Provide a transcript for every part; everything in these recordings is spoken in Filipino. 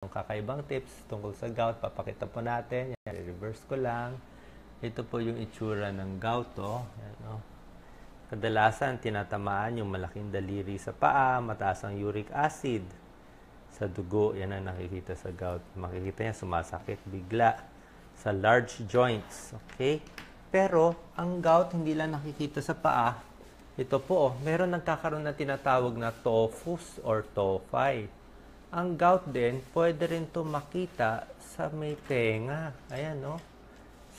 Kakaibang tips tungkol sa gout, papakita po natin. Yan, reverse ko lang. Ito po yung itsura ng gout. Yan, kadalasan, tinatamaan yung malaking daliri sa paa, mataas ang uric acid sa dugo. Yan ang nakikita sa gout. Makikita niya, sumasakit bigla sa large joints. Okay? Pero, ang gout hindi lang nakikita sa paa. Ito po, meron nagkakaroon na tinatawag na TOFUS or TOFI. Ang gout din, pwede rin ito makita sa may tenga. Ayan, no?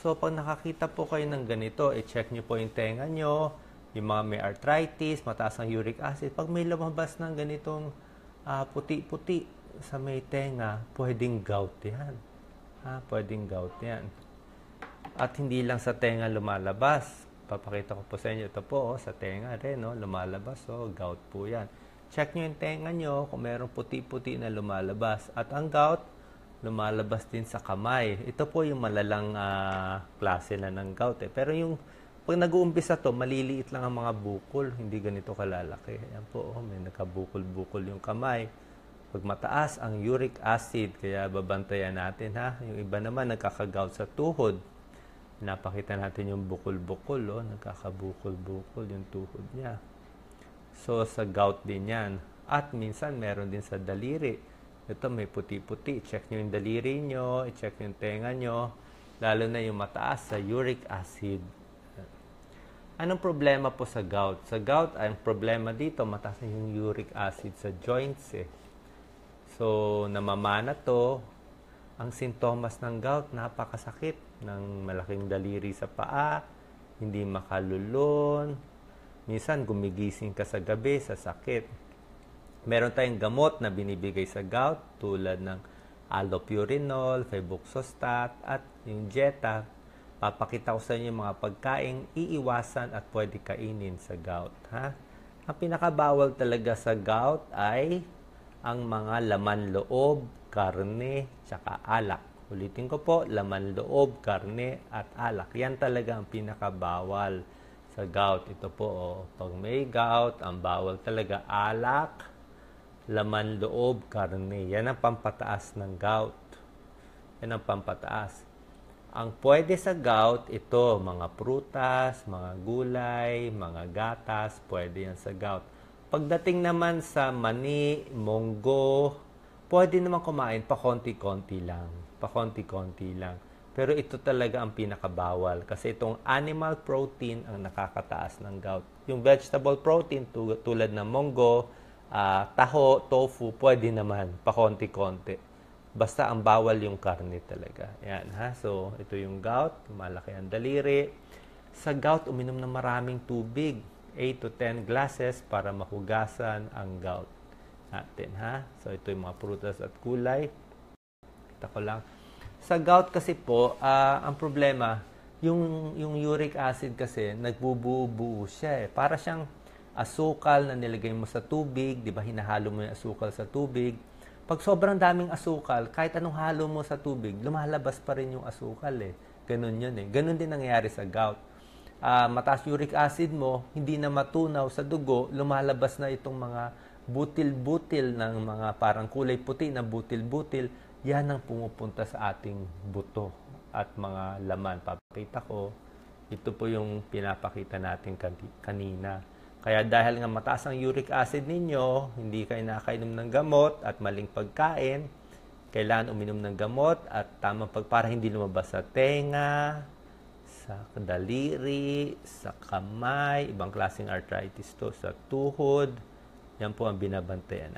So, pag nakakita po kayo ng ganito, i-check nyo po yung tenga nyo, yung mga may arthritis, mataas ang uric acid. Pag may lumabas ng ganitong puti-puti sa may tenga, pwedeng gout yan. Pwedeng gout yan. At hindi lang sa tenga lumalabas. Papakita ko po sa inyo. Ito po, sa tenga rin, no? Lumalabas. So, gout po yan. Check nyo yung tenga nyo kung mayroong puti-puti na lumalabas. At ang gout, lumalabas din sa kamay. Ito po yung malalang klase na ng gout. Pero yung, pag nag-uumpisa to, maliliit lang ang mga bukol. Hindi ganito kalalaki. Ayan po, may nakabukol-bukol yung kamay. Pag mataas ang uric acid, kaya babantayan natin, ha. Yung iba naman, nagkaka-gout sa tuhod. Napakita natin yung bukol-bukol, nagkakabukol-bukol yung tuhod niya. So, sa gout din yan. At minsan, meron din sa daliri. Ito, may puti-puti. Check nyo yung daliri nyo, i-check yung tenga nyo, lalo na yung mataas sa uric acid. Anong problema po sa gout? Sa gout, ang problema dito, mataas na yung uric acid sa joints. So, namamana to. Ang sintomas ng gout, napakasakit ng malaking daliri sa paa, hindi makalulon. Minsan, gumigising ka sa gabi sa sakit. Meron tayong gamot na binibigay sa gout tulad ng allopurinol, febuxostat, at yung Jetta. Papakita ko sa inyo yung mga pagkaing iiwasan at pwede kainin sa gout. Ang pinakabawal talaga sa gout ay ang mga laman loob, karne, tsaka alak. Ulitin ko po, laman loob, karne, at alak. Yan talaga ang pinakabawal sa gout. Ito po, pag may gout, ang bawal talaga alak, laman loob, karne. Yan ang pampataas ng gout. Yan ang pampataas. Ang pwede sa gout, ito, mga prutas, mga gulay, mga gatas, pwede yan sa gout. Pagdating naman sa mani, munggo, pwede naman kumain pa konti-konti lang. Pa konti-konti lang. Pero ito talaga ang pinakabawal kasi itong animal protein ang nakakataas ng gout. Yung vegetable protein tulad ng munggo, taho, tofu, pwede naman pa konti-konti. Basta ang bawal yung karne talaga. Yan, So, ito yung gout, malaki ang daliri. Sa gout, uminom ng maraming tubig, 8 to 10 glasses para mahugasan ang gout natin, So, ito yung mga prutas at gulay. Kita ko lang. Sa gout kasi po, ang problema, yung uric acid kasi, nagbubuo siya. Para siyang asukal na nilagay mo sa tubig, di ba hinahalo mo yung asukal sa tubig. Pag sobrang daming asukal, kahit anong halo mo sa tubig, lumalabas pa rin yung asukal Ganun yun Ganun din nangyayari sa gout. Mataas uric acid mo, hindi na matunaw sa dugo, lumalabas na itong mga butil-butil ng mga parang kulay puti na butil-butil. Yan ang pumupunta sa ating buto at mga laman. Papakita ko, ito po yung pinapakita natin kanina. Kaya dahil nga mataas ang uric acid ninyo, hindi kayo nakainom ng gamot at maling pagkain, kailangan uminom ng gamot at tamang para hindi lumabas sa tenga, sa daliri, sa kamay, ibang klaseng arthritis to, sa tuhod. Yan po ang binabantayan.